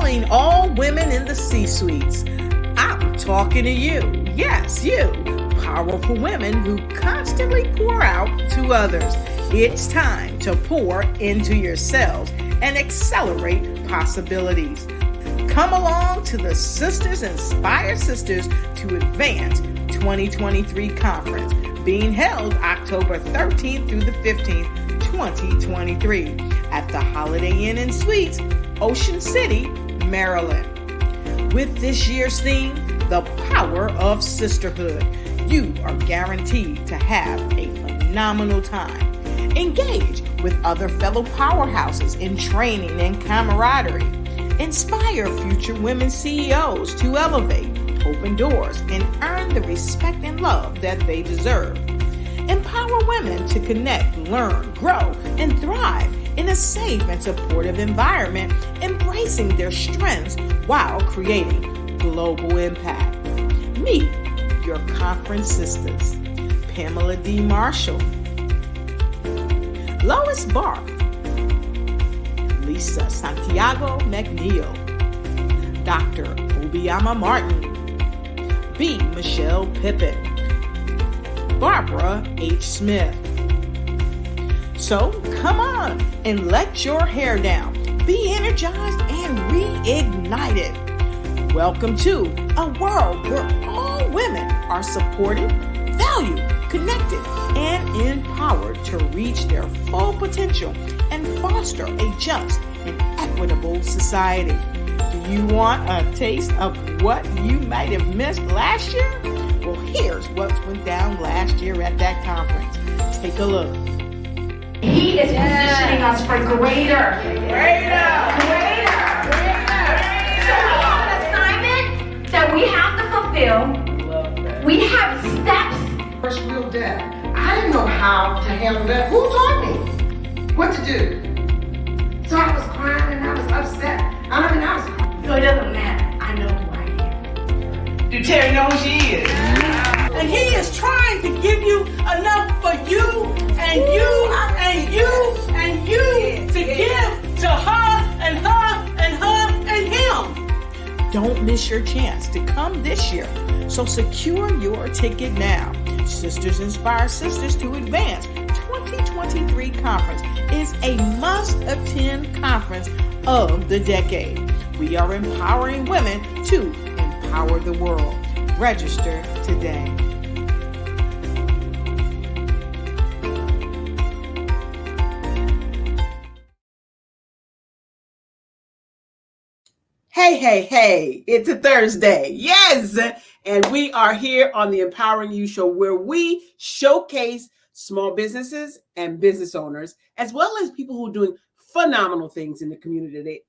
calling all women in the C-suites. I'm talking to you. Yes, you. Powerful women who constantly pour out to others. It's time to pour into yourselves and accelerate possibilities. Come along to the Sisters Inspire Sisters to Advance 2023 conference being held October 13th through the 15th, 2023 at the Holiday Inn and Suites, Ocean City, Maryland. With this year's theme, The Power of Sisterhood, you are guaranteed to have a phenomenal time. Engage with other fellow powerhouses in training and camaraderie. Inspire future women CEOs to elevate, open doors, and earn the respect and love that they deserve. Empower women to connect, learn, grow, and thrive in a safe and supportive environment, embracing their strengths while creating global impact. Meet your conference sisters, Pamela D. Marshall, Lois Barth, Lisa Santiago McNeil, Dr. Obiama Martin, B. Michelle Pippin, Barbara H. Smith. So come on and let your hair down, be energized and reignited. Welcome to a world where all women are supported, valued, connected, and empowered to reach their full potential and foster a just and equitable society. Do you want a taste of what you might have missed last year? Well, here's what went down last year at that conference. Take a look. He is positioning us for greater. So we have an assignment that we have to fulfill. We have steps. First real death. I didn't know how to handle that. Who taught me what to do? So I was crying and I was upset. I was crying. So it doesn't matter. I know who I am. Do Terry know who she is? And he is trying to give you enough for you and you and you and you to give to her and her and her and him. Don't miss your chance to come this year. So secure your ticket now. Sisters Inspire Sisters to Advance 2023 conference is a must-attend conference of the decade. We are empowering women to empower the world. Register today. Hey, it's a Thursday. Yes. And we are here on the Empowering You Show, where we showcase small businesses and business owners, as well as people who are doing phenomenal things in the community.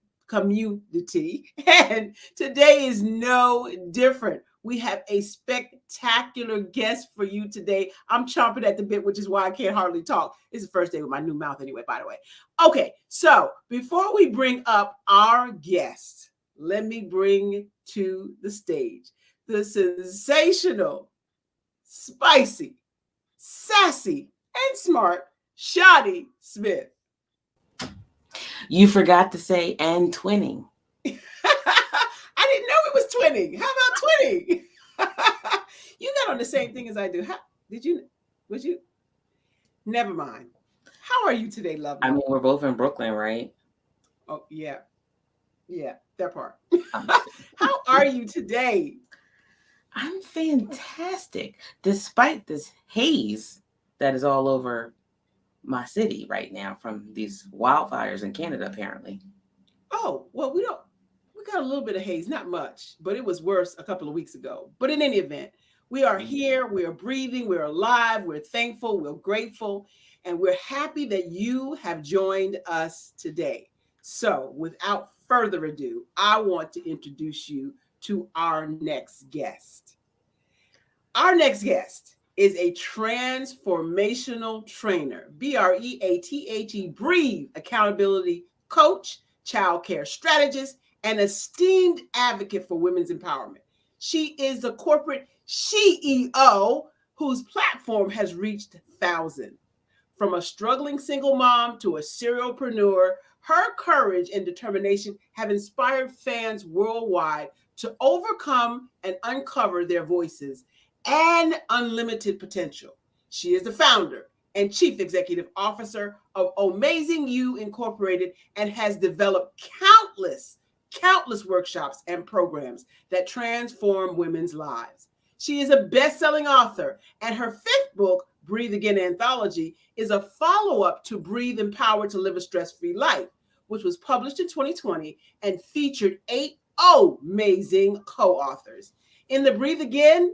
And today is no different. We have a spectacular guest for you today. I'm chomping at the bit, which is why I can't hardly talk. It's the first day with my new mouth anyway, by the way. Okay, so before we bring up our guest, let me bring to the stage the sensational, spicy, sassy, and smart Shani Smith. You forgot to say and twinning. I didn't know it was twinning. How about twinning? You got on the same thing as I do. Was you? Never mind. How are you today, lovely? I mean, we're both in Brooklyn, right? Oh, yeah. Yeah, that part. How are you today? I'm fantastic, despite this haze that is all over my city right now from these wildfires in Canada, apparently. Oh, well, we got a little bit of haze, not much, but it was worse a couple of weeks ago. But in any event, we are here, we are breathing, we're alive, we're thankful, we're grateful, and we're happy that you have joined us today. So without further ado, I want to introduce you to our next guest. Our next guest is a transformational trainer, BREATHE, Breathe accountability coach, childcare strategist, and esteemed advocate for women's empowerment. She is the corporate CEO whose platform has reached thousands. From a struggling single mom to a serialpreneur, her courage and determination have inspired fans worldwide to overcome and uncover their voices and unlimited potential. She is the founder and chief executive officer of Amazing You Incorporated and has developed countless workshops and programs that transform women's lives. She is a best-selling author, and her fifth book, Breathe Again Anthology, is a follow-up to Breathe Empowered to Live a Stress-Free Life, which was published in 2020 and featured 8 amazing co-authors. In the Breathe Again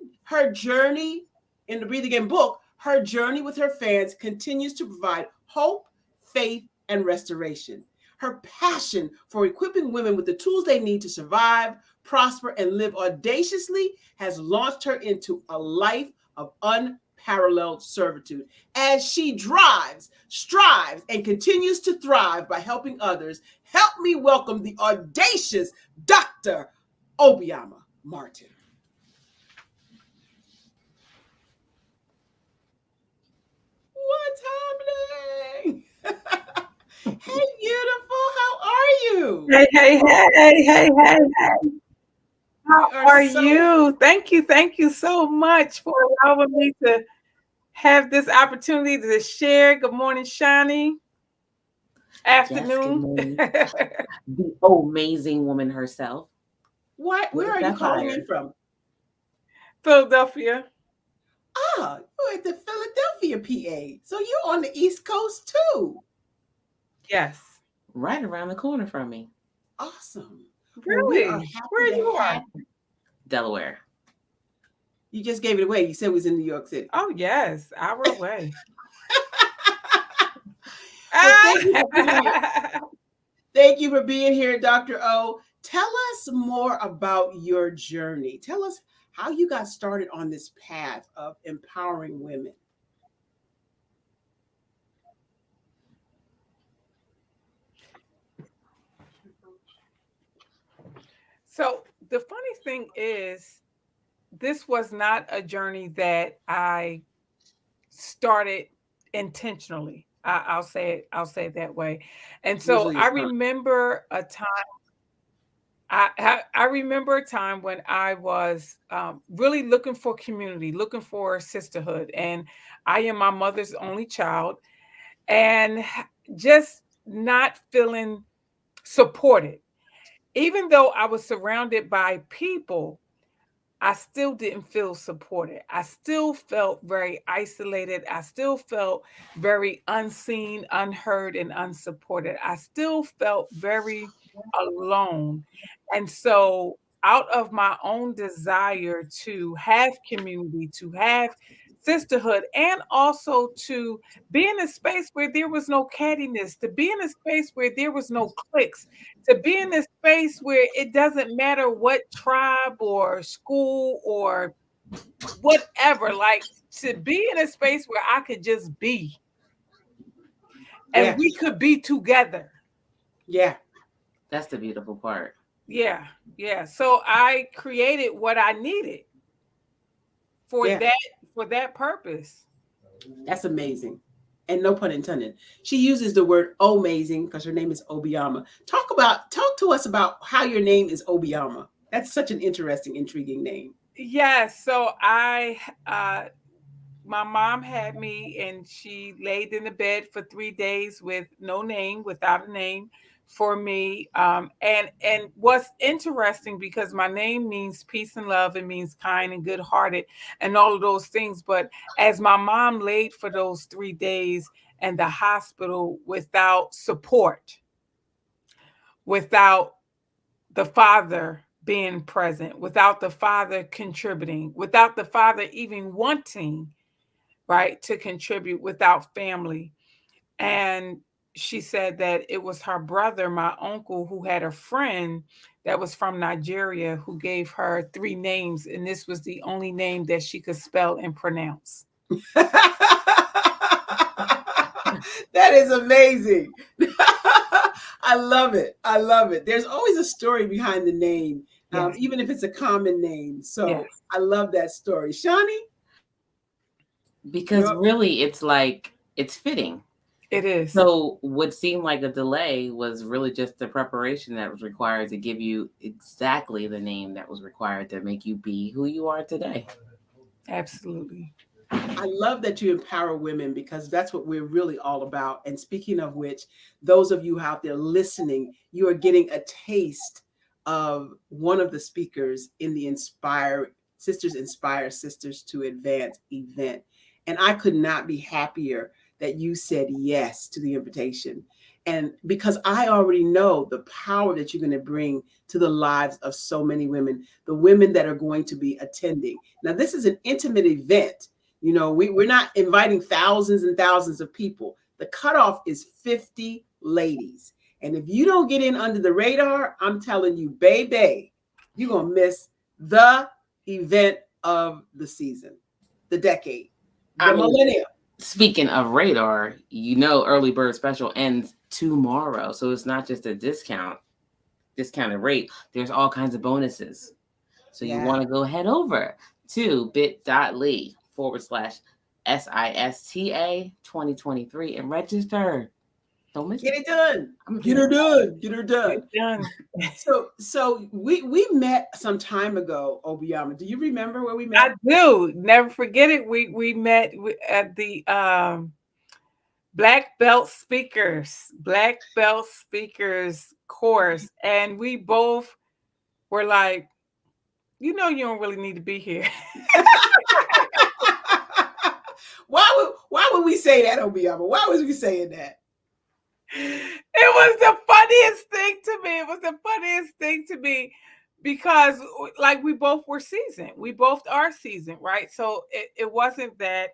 book, her journey with her fans continues to provide hope, faith, and restoration. Her passion for equipping women with the tools they need to survive, prosper, and live audaciously has launched her into a life of unparalleled servitude as she strives, and continues to thrive by helping others. Help me welcome the audacious Dr. Obioma Martin. What's happening? Hey, beautiful. How are you? Hey. How are so- you? Thank you so much for allowing me to have this opportunity to share. Good morning, Shani. Afternoon. Yes, the amazing woman herself. Where are you calling in from? Philadelphia. Ah, you're at the Philadelphia, PA. So you're on the East Coast too. Yes. Right around the corner from me. Awesome. Really? Well, Where you are? Delaware. You just gave it away. You said it was in New York City. Oh, yes. Hour away. Thank you for being here, Dr. O. Tell us more about your journey. Tell us how you got started on this path of empowering women. So the funny thing is, this was not a journey that I started intentionally. I'll say it that way. And so Usually I it's not. remember a time. I remember a time when I was really looking for community, looking for sisterhood, and I am my mother's only child, and just not feeling supported. Even though I was surrounded by people, I still didn't feel supported. I still felt very isolated. I still felt very unseen, unheard, and unsupported. I still felt very alone. And so, out of my own desire to have community, to have sisterhood, and also to be in a space where there was no cattiness, to be in a space where there was no cliques, to be in a space where it doesn't matter what tribe or school or whatever, like to be in a space where I could just be and we could be together. Yeah. That's the beautiful part. Yeah. So I created what I needed for that purpose. That's amazing. And no pun intended. She uses the word amazing because her name is Obioma. Talk to us about how your name is Obioma. That's such an interesting, intriguing name. Yes. So my mom had me and she laid in the bed for 3 days with no name, without a name for me. And what's interesting, because my name means peace and love, it means kind and good hearted and all of those things. But as my mom laid for those 3 days in the hospital without support, without the father being present, without the father contributing, without the father even wanting, right, to contribute, without family. And she said that it was her brother, my uncle, who had a friend that was from Nigeria who gave her 3 names, and this was the only name that she could spell and pronounce. That is amazing. I love it. There's always a story behind the name, Yes. even if it's a common name. So Yes. I love that story. Shani? Because really, it's like it's fitting. It is. So what seemed like a delay was really just the preparation that was required to give you exactly the name that was required to make you be who you are today. Absolutely. I love that you empower women because that's what we're really all about. And speaking of which, those of you out there listening, you are getting a taste of one of the speakers in the Inspire Sisters to Advance event. And I could not be happier that you said yes to the invitation. And because I already know the power that you're going to bring to the lives of so many women, the women that are going to be attending. Now, this is an intimate event. You know, we're not inviting thousands and thousands of people. The cutoff is 50 ladies. And if you don't get in under the radar, I'm telling you, baby, you're going to miss the event of the season, the decade, the millennium. Speaking of radar, you know, early bird special ends tomorrow. So it's not just a discounted rate. There's all kinds of bonuses. So you want to go head over to bit.ly/SISTA 2023 and register. Don't miss Get it done. Get her done. Get her done. So we met some time ago, Obiama. Do you remember where we met? I do. Never forget it. We met at the Black Belt Speakers course, and we both were like, you know, you don't really need to be here. Why would we say that, Obiama? Why was we saying that? It was the funniest thing to me. It was the funniest thing to me because, like, we both were seasoned. We both are seasoned, right? So it wasn't that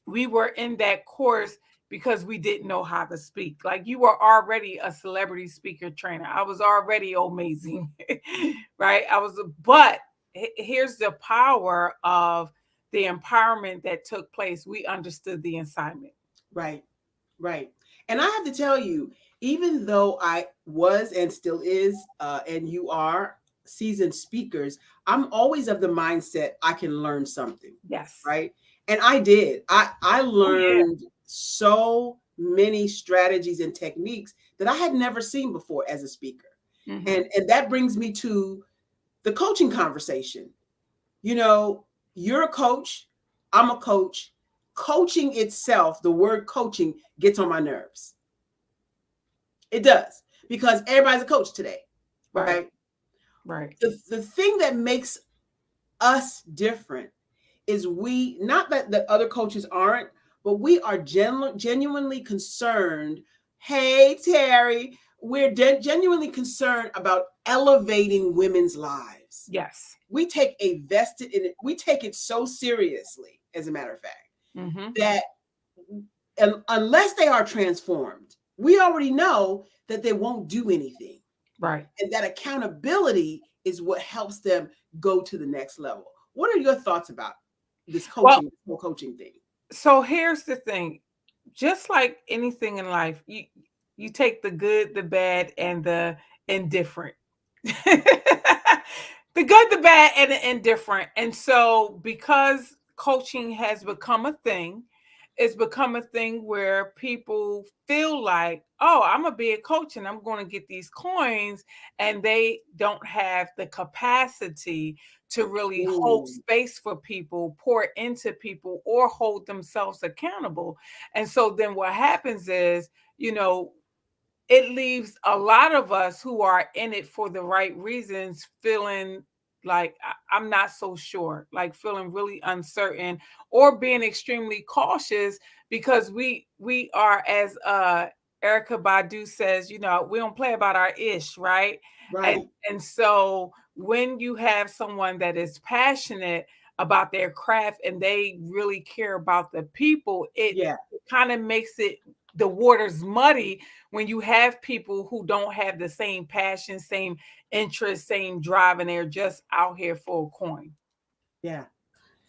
we were in that course because we didn't know how to speak. Like, you were already a celebrity speaker trainer. I was already amazing, right? But here's the power of the empowerment that took place. We understood the assignment. Right. And I have to tell you, even though I was and still is, and you are seasoned speakers, I'm always of the mindset I can learn something. Yes. Right. And I did. I learned so many strategies and techniques that I had never seen before as a speaker. Mm-hmm. And that brings me to the coaching conversation. You know, you're a coach. I'm a coach. Coaching itself, the word coaching gets on my nerves. It does, because everybody's a coach today, right? Right. The thing that makes us different is we, not that the other coaches aren't, but we are genuinely concerned. Hey, Terry, we're genuinely concerned about elevating women's lives. Yes. We take a vested in it. We take it so seriously, as a matter of fact. Mm-hmm. That unless they are transformed, we already know that they won't do anything. Right. And that accountability is what helps them go to the next level. What are your thoughts about this coaching, coaching thing? So here's the thing. Just like anything in life, you take the good, the bad, and the indifferent. The good, the bad, and the indifferent. And so because coaching has become a thing, it's become a thing where people feel like, oh, I'm going to be a coach and I'm going to get these coins, and they don't have the capacity to really hold space for people, pour into people, or hold themselves accountable. And so then what happens is, you know, it leaves a lot of us who are in it for the right reasons feeling like I'm not so sure, like feeling really uncertain, or being extremely cautious because we are, as Erykah Badu says, you know, we don't play about our ish, right? Right. And so when you have someone that is passionate about their craft and they really care about the people, it kind of makes the waters muddy when you have people who don't have the same passion, same interest, same drive, and they're just out here for a coin. Yeah.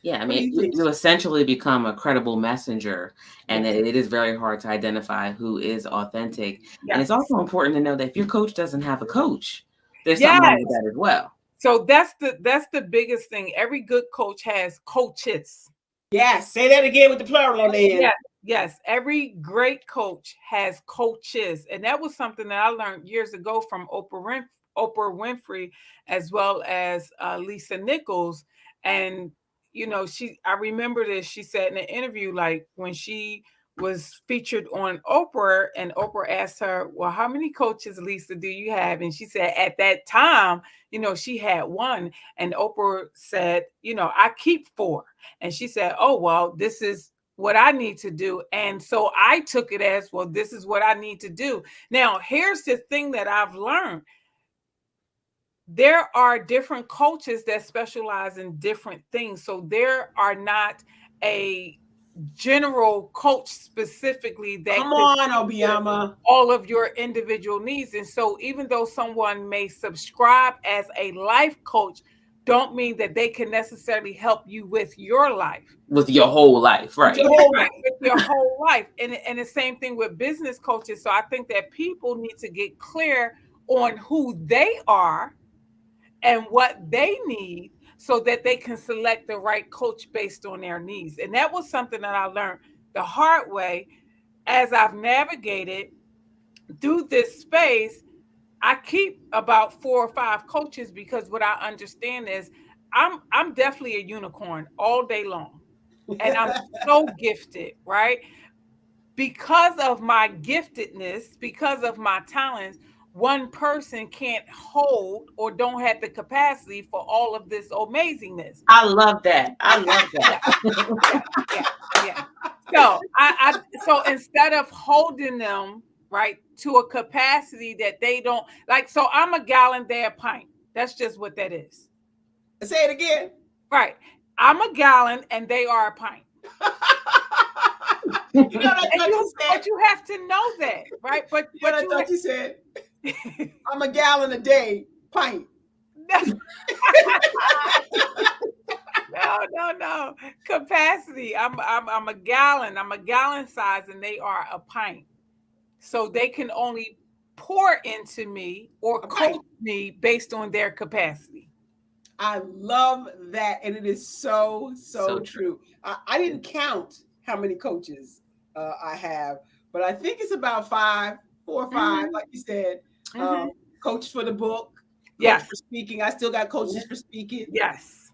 Yeah, I mean, you essentially become a credible messenger, and it is very hard to identify who is authentic. Yes. And it's also important to know that if your coach doesn't have a coach, there's something wrong with that as well. So that's the biggest thing. Every good coach has coaches. Yes, say that again with the plural on the end. Yeah, Yes, every great coach has coaches, and that was something that I learned years ago from Oprah Winfrey, as well as Lisa Nichols. And I remember this. She said in an interview, like when she was featured on Oprah, and Oprah asked her, "Well, how many coaches, Lisa, do you have?" And she said, at that time, she had one, and Oprah said, "I keep four." And she said, "Oh, well, this is what I need to do." And so I took it as, well, this is what I need to do. Now, here's the thing that I've learned. There are different coaches that specialize in different things. So there are not a general coach specifically that come on, Obiama, all of your individual needs. And so even though someone may subscribe as a life coach, don't mean that they can necessarily help you with your life. With your whole life, right? With your whole life. And the same thing with business coaches. So I think that people need to get clear on who they are and what they need so that they can select the right coach based on their needs. And that was something that I learned the hard way as I've navigated through this space. I keep about 4 or 5 coaches because what I understand is I'm definitely a unicorn all day long. And I'm so gifted, right? Because of my giftedness, because of my talents, one person can't hold or don't have the capacity for all of this amazingness. I love that. I love that. Yeah. So instead of holding them right to a capacity that they don't like, so I'm a gallon, they're a pint. That's just what that is. Say it again. Right. I'm a gallon and they are a pint. But you have to know that, right? But I thought you said I'm a gallon a day pint. No. Capacity. I'm a gallon. I'm a gallon size, and they are a pint. So they can only pour into me or coach me based on their capacity. I love that, and it is so true. I didn't count how many coaches I have, but I think it's about 4 or 5, like you said. Coach for the book, coach for speaking. I still got coaches for speaking. Yes.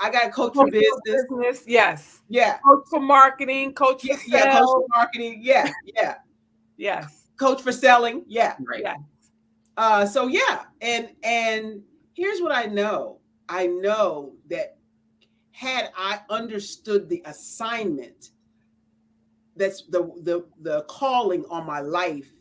I got a coach for business. Yes. Yeah. Coach for marketing. Coach for sales. Yeah. Coach for marketing. Yeah. Yes. Coach for selling. Yeah. Right. Yeah. So yeah, and here's what I know. I know that had I understood the assignment, that's the calling on my life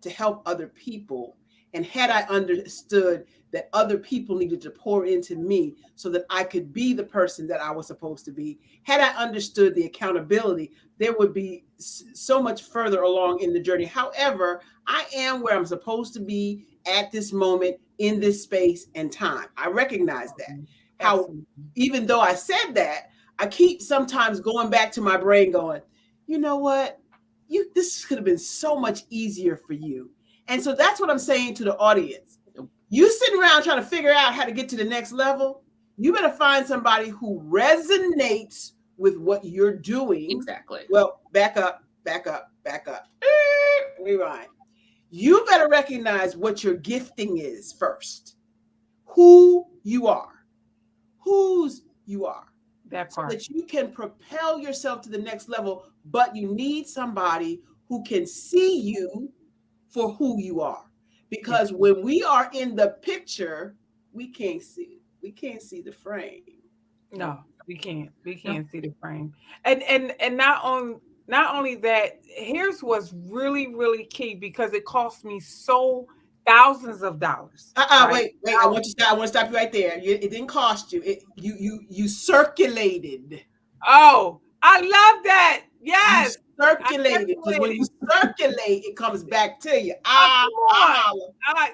to help other people, and had I understood that other people needed to pour into me so that I could be the person that I was supposed to be, had I understood the accountability, there would be so much further along in the journey. However, I am where I'm supposed to be at this moment in this space and time. I recognize that. How, even though I said that, I keep sometimes going back to my brain going, you know what? This could have been so much easier for you. And so that's what I'm saying to the audience. You sitting around trying to figure out how to get to the next level, you better find somebody who resonates with what you're doing. Exactly. Well, back up. Rewind. You better recognize what your gifting is first. Who you are. Whose you are. That part. So that you can propel yourself to the next level, but you need somebody who can see you for who you are. Because when we are in the picture, we can't see the frame. No, we can't. We can't see the frame. And not only that, here's what's really, really key, because it cost me thousands of dollars. Right? Wait. I want to stop you right there. It didn't cost you. You circulated. Oh, I love that. Yes. You circulated, because when you circulate, it comes back to you.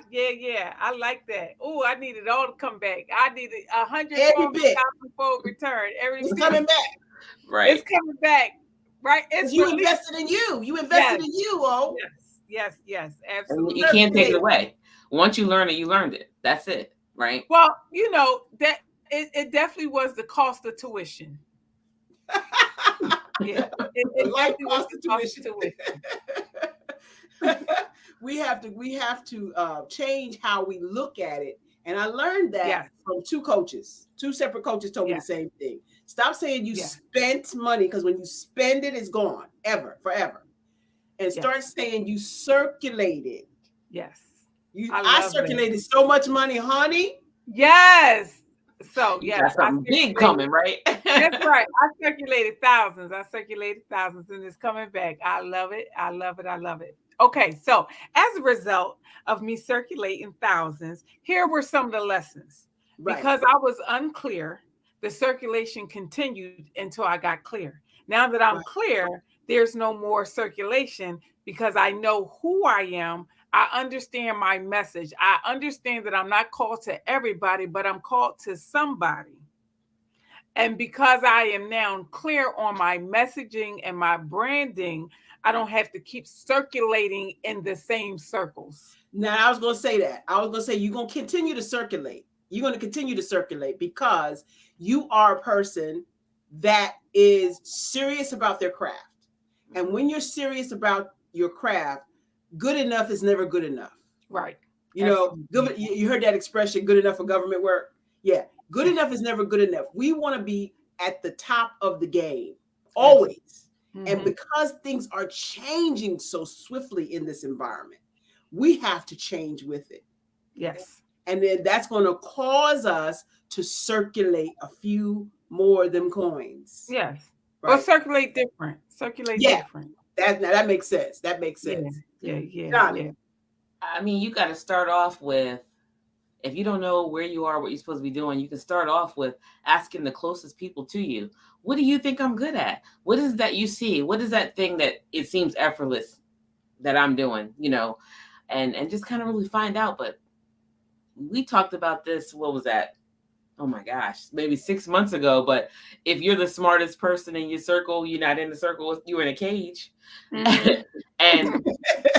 Yeah. I like that. Oh, I need it all to come back. I need it 100,000-fold return. It's coming back. Right. It's coming back. Right. It's you invested in you. You invested in you, oh. Yes, absolutely. You can't take it away. Once you learn it, you learned it. That's it, right? Well, that it definitely was the cost of tuition. Yeah. The life Definitely was cost the of cost of tuition. tuition. we have to change how we look at it. And I learned that Yes. from two coaches. Two separate coaches told me the Yes. same thing. Stop saying you Yes. spent money, because when you spend it, it's gone forever. And start Yes. saying you circulated. Yes. I love that. circulated so much money, honey. Yes. So You yes, got something big coming, right? That's right. I circulated thousands. And it's coming back. I love it. I love it. I love it. Okay, so as a result of me circulating thousands, here were some of the lessons. Right. Because I was unclear, the circulation continued until I got clear. Now that I'm clear, there's no more circulation because I know who I am. I understand my message. I understand that I'm not called to everybody, but I'm called to somebody. And because I am now clear on my messaging and my branding, I don't have to keep circulating in the same circles. Now, I was going to say that. I was going to say you're going to continue to circulate. You're going to continue to circulate because you are a person that is serious about their craft. And when you're serious about your craft, good enough is never good enough. Right. You know, you heard that expression, good enough for government work. Yeah. Good enough is never good enough. We want to be at the top of the game, always. Mm-hmm. And because things are changing so swiftly in this environment, we have to change with it. Yes. And then that's going to cause us to circulate a few more of them coins. Yes. Right? Or circulate different. Different. That makes sense. That makes sense. Yeah. I mean, you got to start off with, if you don't know where you are, what you're supposed to be doing, you can start off with asking the closest people to you, what do you think I'm good at? What is that you see? What is that thing that it seems effortless that I'm doing, you know, and just kind of really find out. But we talked about this, what was that? Oh my gosh, maybe 6 months ago. But if you're the smartest person in your circle, you're not in the circle, you're in a cage. Mm-hmm. And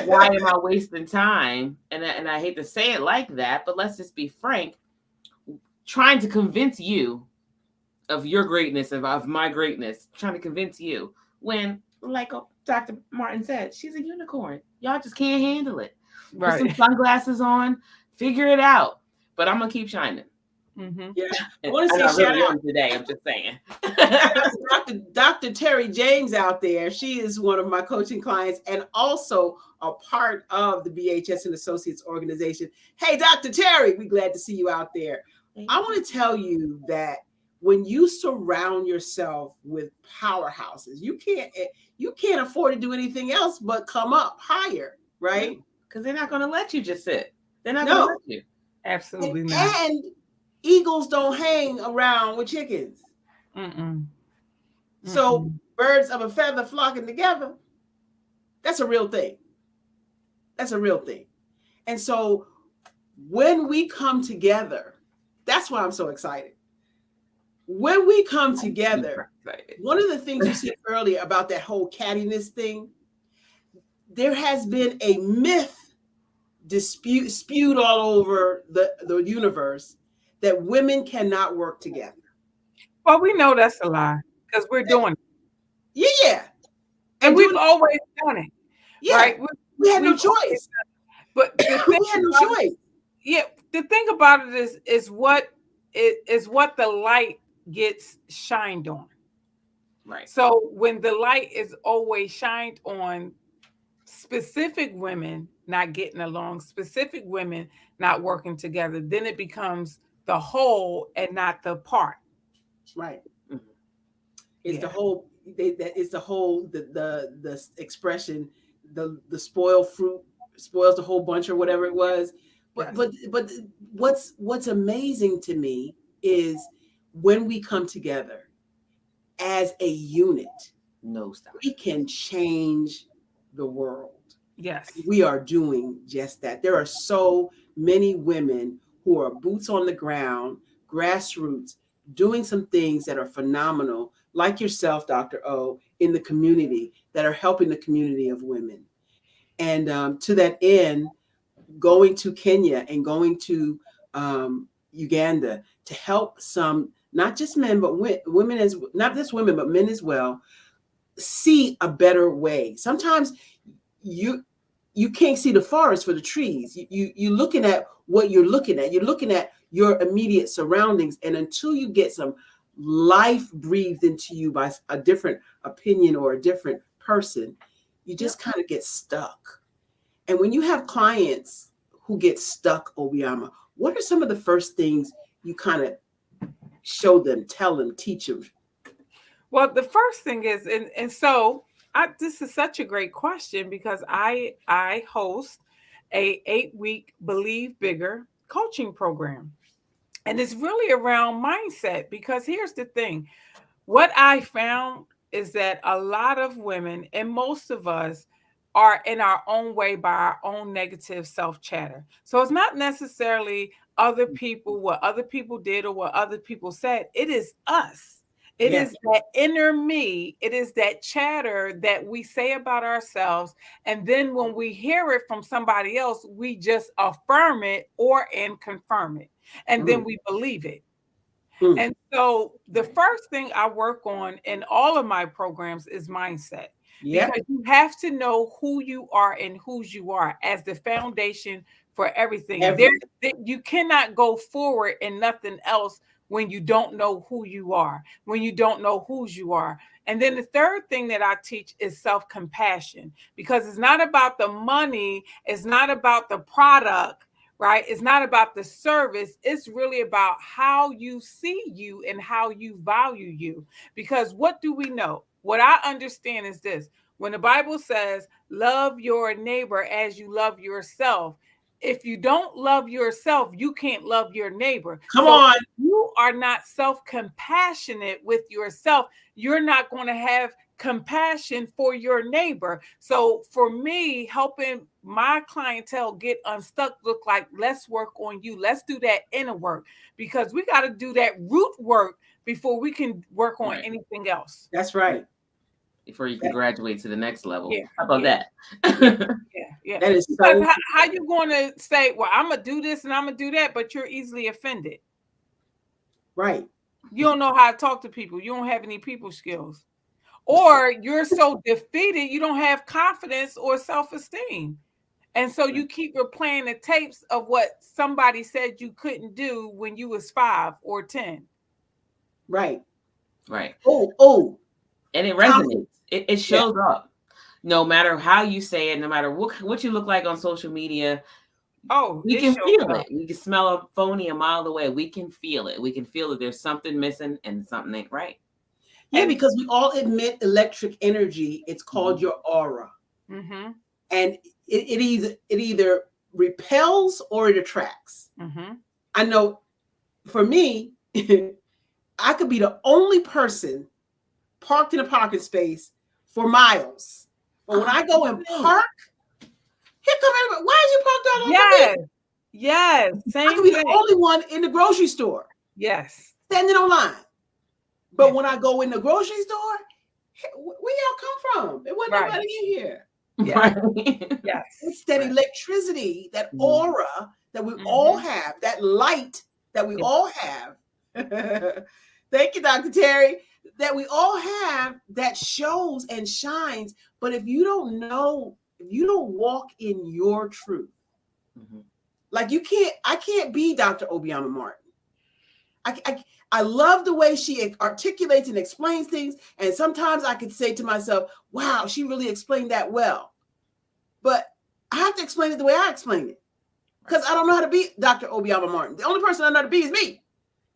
why am I wasting time? And I hate to say it like that, but let's just be frank, trying to convince you of your greatness, of my greatness, trying to convince you when, like Dr. Martin said, she's a unicorn. Y'all just can't handle it. Right. Put some sunglasses on, figure it out. But I'm going to keep shining. Mm-hmm. Yeah, I want to say shout out today. I'm just saying, Dr. Terry James out there. She is one of my coaching clients and also a part of the BHS and Associates organization. Hey, Dr. Terry, we're glad to see you out there. I want to tell you that when you surround yourself with powerhouses, you can't afford to do anything else but come up higher, right? Because they're not going to let you just sit. They're not going to let you. Absolutely not. And eagles don't hang around with chickens. So birds of a feather flocking together, that's a real thing. That's a real thing. And so when we come together, that's why I'm so excited. When we come together, one of the things you said earlier about that whole cattiness thing, there has been a myth spewed all over the universe that women cannot work together. Well, we know that's a lie because we're doing it. Yeah. And we've always done it. Yeah. Right? We had no choice. But the thing we had no choice. Yeah. The thing about it is what the light gets shined on. Right. So when the light is always shined on specific women not getting along, specific women not working together, then it becomes the whole and not the part. Right. Mm-hmm. It's the whole. It's the whole. The expression. The spoiled fruit spoils the whole bunch, or whatever it was. But what's amazing to me is when we come together as a unit. No stop. We can change the world. Yes. We are doing just that. There are so many women who are boots on the ground, grassroots, doing some things that are phenomenal, like yourself, Dr. O, in the community, that are helping the community of women. And to that end, going to Kenya and going to Uganda to help some, not just men, but women, not just women, but men as well, see a better way. Sometimes you can't see the forest for the trees. You're looking at what you're looking at. You're looking at your immediate surroundings. And until you get some life breathed into you by a different opinion or a different person, you just kind of get stuck. And when you have clients who get stuck, Obiama, what are some of the first things you kind of show them, tell them, teach them? Well, the first thing is, and so this is such a great question, because I host a 8-week Believe Bigger coaching program. And it's really around mindset, because here's the thing. What I found is that a lot of women, and most of us, are in our own way by our own negative self-chatter. So it's not necessarily other people, what other people did or what other people said. It is us. It is that inner me. It is that chatter that we say about ourselves. And then when we hear it from somebody else, we just affirm it and confirm it. And then we believe it. And so the first thing I work on in all of my programs is mindset. Because you have to know who you are and whose you are as the foundation for everything. You cannot go forward in nothing else when you don't know who you are, when you don't know whose you are. And then the third thing that I teach is self-compassion, because it's not about the money, it's not about the product, right? It's not about the service. It's really about how you see you and how you value you. Because what do we know? What I understand is this: when the Bible says, love your neighbor as you love yourself, if you don't love yourself, you can't love your neighbor. Come on. If you are not self-compassionate with yourself, you're not going to have compassion for your neighbor. So for me, helping my clientele get unstuck look like, let's work on you. Let's do that inner work, because we got to do that root work before we can work on anything else. That's right. Before you can graduate to the next level. Yeah. How about that? Yeah. That is so. How you going to say, well, I'm going to do this and I'm going to do that, but you're easily offended? Right. You don't know how to talk to people. You don't have any people skills. Or you're so defeated, you don't have confidence or self-esteem. And so you keep replaying the tapes of what somebody said you couldn't do when you was 5 or 10. Right. Right. Oh. And it resonates. It shows up. No matter how you say it, no matter what you look like on social media. Oh, we can feel it. We can smell a phony a mile away. We can feel it. We can feel that there's something missing and something ain't right. Yeah, because we all emit electric energy. It's called your aura. Mm-hmm. And it either repels or it attracts. Mm-hmm. I know for me, I could be the only person parked in a parking space for miles. But when I go and park, here come everybody. Why is you parked out over me? Yes. I could be the only one in the grocery store. Yes. Standing on line. But when I go in the grocery store, where y'all come from? There wasn't nobody in here. Yes. It's that electricity, that aura that we all have, that light that we all have. Thank you, Dr. Terry. That we all have, that shows and shines. But if you don't know, if you don't walk in your truth, like I can't be Dr. Obiama Martin. I love the way she articulates and explains things. And sometimes I could say to myself, wow, she really explained that well. But I have to explain it the way I explain it, because I don't know how to be Dr. Obiama Martin. The only person I know how to be is me.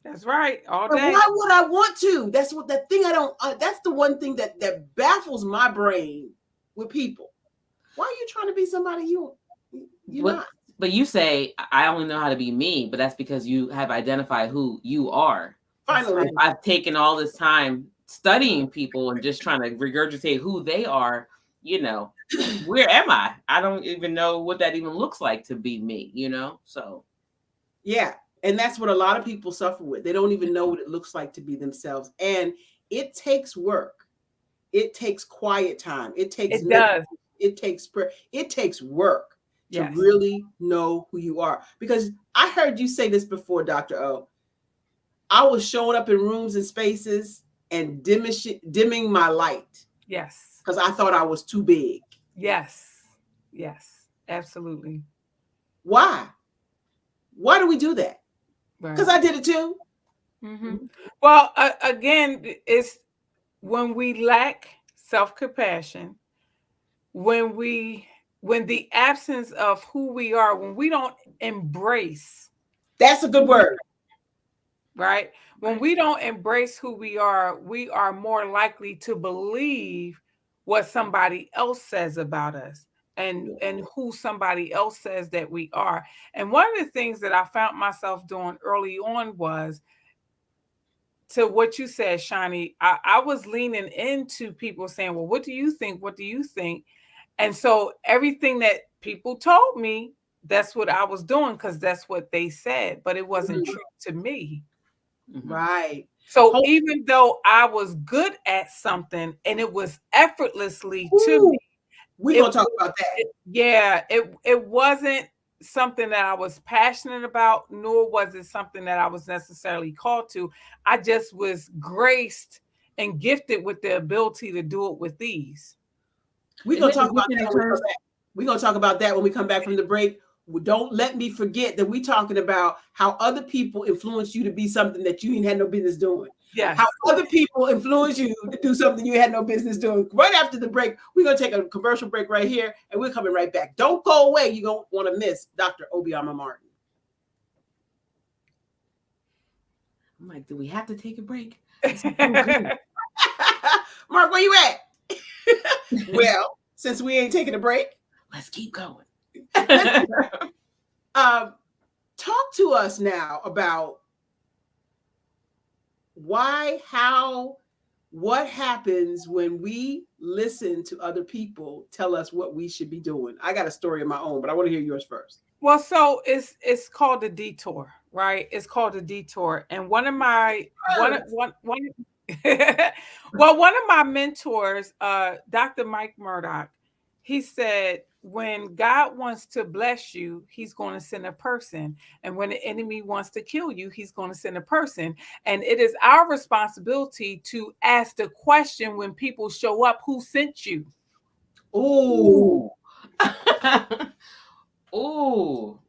That's right. All day. Why would I want to? That's the one thing that baffles my brain with people. Why are you trying to be somebody you're not? But you say, I only know how to be me, but that's because you have identified who you are. Finally. I've taken all this time studying people and just trying to regurgitate who they are. Where am I? I don't even know what that even looks like to be me, so. Yeah. And that's what a lot of people suffer with. They don't even know what it looks like to be themselves. And it takes work. It takes quiet time. It takes prayer. It takes work to really know who you are. Because I heard you say this before, Dr. O. I was showing up in rooms and spaces and dimming my light. Yes. Because I thought I was too big. Yes. Yes. Absolutely. Why? Why do we do that? Because Right. I did it too. Mm-hmm. Well, again, it's when we lack self-compassion, when the absence of who we are, when we don't embrace. That's a good word. Right? When we don't embrace who we are more likely to believe what somebody else says about us and who somebody else says that we are. And one of the things that I found myself doing early on was, to what you said, Shani, I was leaning into people saying, well, what do you think? What do you think? And so everything that people told me, that's what I was doing because that's what they said, but it wasn't true to me. Right. So even though I was good at something and it was effortlessly to me, we're going to talk about that. It wasn't something that I was passionate about, nor was it something that I was necessarily called to. I just was graced and gifted with the ability to do it with ease. We're going to talk about that when we come back. We're going to talk about that when we come back from the break. Don't let me forget that we're talking about how other people influence you to be something that you ain't had no business doing. Yes. How other people influence you to do something you had no business doing. Right after the break, we're going to take a commercial break right here, and we're coming right back. Don't go away. You don't want to miss Dr. Obiama Martin. I'm like, do we have to take a break? Mark, where you at? Well, since we ain't taking a break, let's keep going. Talk to us now about why, how, what happens when we listen to other people tell us what we should be doing. I got a story of my own, but I want to hear yours first. Well, so it's called a detour, right? It's called a detour. And one of my one of my mentors, Dr. Mike Murdoch, he said, when God wants to bless you, he's going to send a person. And when the enemy wants to kill you, he's going to send a person. And it is our responsibility to ask the question when people show up, who sent you? Ooh. Ooh.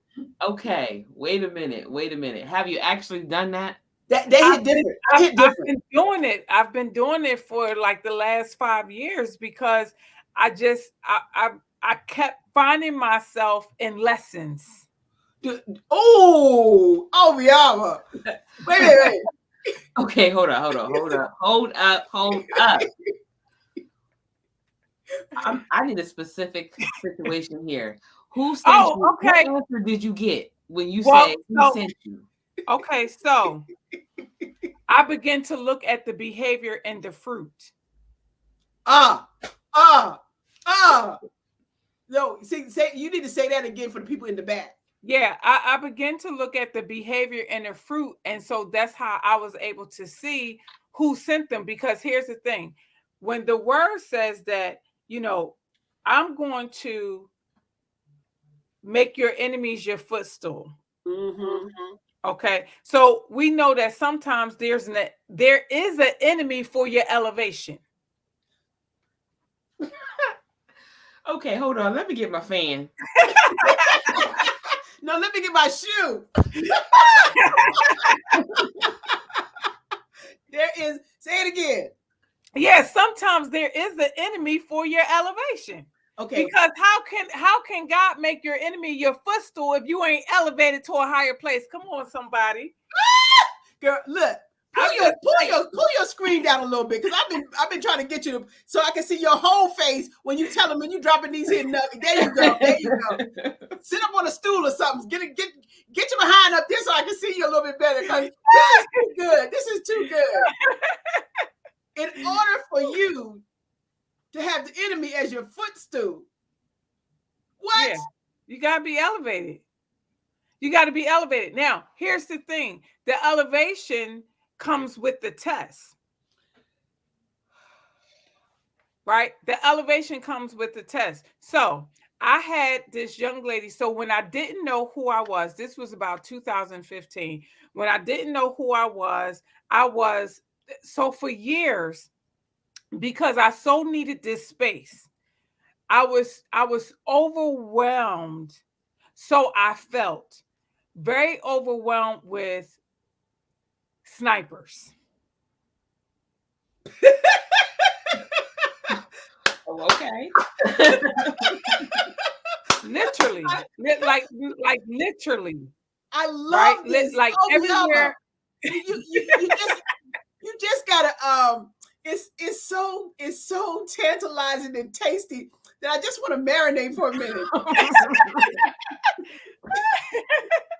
Okay. Wait a minute. Have you actually done that? They hit different. I've been doing it. I've been doing it for like the last 5 years because I kept finding myself in lessons. Oh, Obiama. Wait. Okay, hold up. I need a specific situation here. Who sent you? Okay. What answer did you get when you say who sent you? Okay, so I begin to look at the behavior and the fruit. No, say you need to say that again for the people in the back. Yeah, I began to look at the behavior and the fruit. And so that's how I was able to see who sent them. Because here's the thing. When the word says that, I'm going to make your enemies your footstool. Mm-hmm. Okay. So we know that sometimes there is an enemy for your elevation. Okay, hold on. Let me get my fan. No, let me get my shoe. There is, say it again. Yes, sometimes there is an enemy for your elevation. Okay. Because how can God make your enemy your footstool if you ain't elevated to a higher place? Come on, somebody. Girl, look. Pull your screen down a little bit, because I've been trying to get you so I can see your whole face when you tell them when you dropping these here nuggets. There you go. Sit up on a stool or something. Get your behind up there so I can see you a little bit better, because this is too good. In order for you to have the enemy as your footstool, what? Yeah, you gotta be elevated. You got to be elevated. Now, here's the thing: the elevation comes with the test, right? The elevation comes with the test. So I had this young lady. So when I didn't know who I was, this was about 2015. When I didn't know who I was, so for years, because I so needed this space. I was overwhelmed. So I felt very overwhelmed with snipers. Oh, okay. Literally, like literally. I love Right? this. Like everywhere. You just gotta it's so tantalizing and tasty that I just want to marinate for a minute.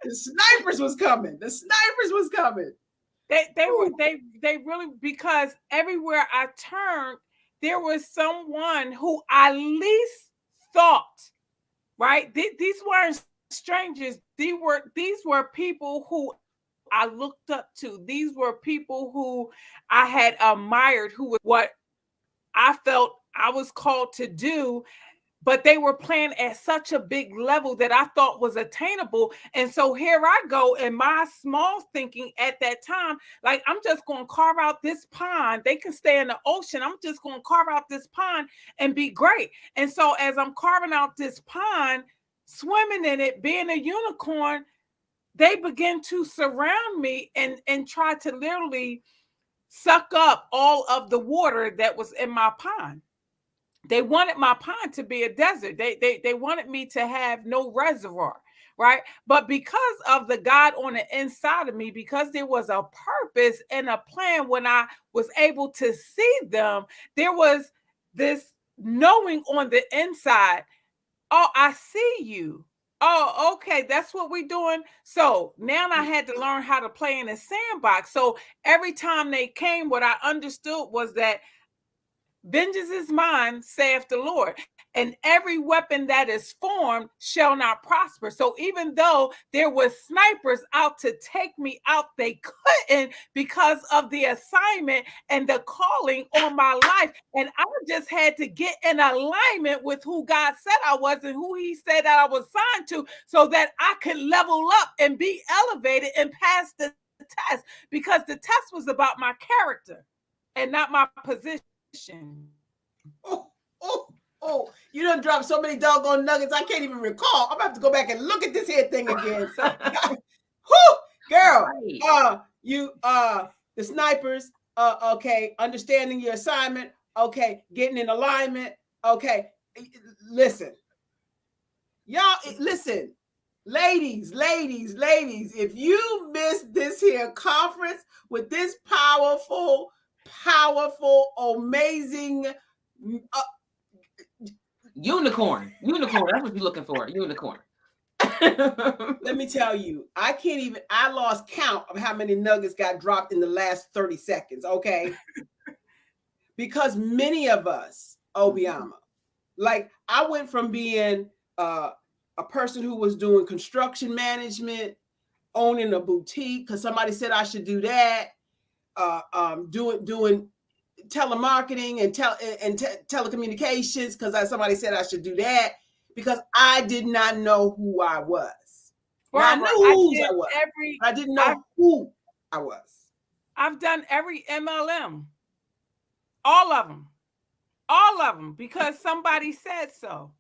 The snipers was coming. The snipers was coming. They really, because everywhere I turned, there was someone who I least thought, right? These weren't strangers. These were people who I looked up to. These were people who I had admired, who was what I felt I was called to do, but they were playing at such a big level that I thought was attainable. And so here I go in my small thinking at that time, like, I'm just going to carve out this pond. They can stay in the ocean. I'm just going to carve out this pond and be great. And so as I'm carving out this pond, swimming in it, being a unicorn, they begin to surround me and try to literally suck up all of the water that was in my pond. They wanted my pond to be a desert. They wanted me to have no reservoir, right? But because of the God on the inside of me, because there was a purpose and a plan, when I was able to see them, there was this knowing on the inside. Oh, I see you. Oh, okay, that's what we're doing. So now I had to learn how to play in a sandbox. So every time they came, what I understood was that vengeance is mine, saith the Lord, and every weapon that is formed shall not prosper. So even though there was snipers out to take me out, they couldn't, because of the assignment and the calling on my life. And I just had to get in alignment with who God said I was and who he said that I was signed to, so that I could level up and be elevated and pass the test, because the test was about my character and not my position. Oh, you done dropped so many doggone nuggets, I can't even recall. I'm gonna have to go back and look at this here thing again. So, girl, the snipers, okay, understanding your assignment, okay, getting in alignment, okay. Listen, y'all, listen, ladies, if you missed this here conference with this powerful, amazing unicorn. That's what you're looking for. Unicorn. Let me tell you, I lost count of how many nuggets got dropped in the last 30 seconds, okay? Because many of us, Obiama, like, I went from being a person who was doing construction management, owning a boutique because somebody said I should do that, doing telemarketing and telecommunications because somebody said I should do that, because I did not know who I was. Barbara, I knew who I was. I didn't know who I was. I've done every MLM. All of them, because somebody said so.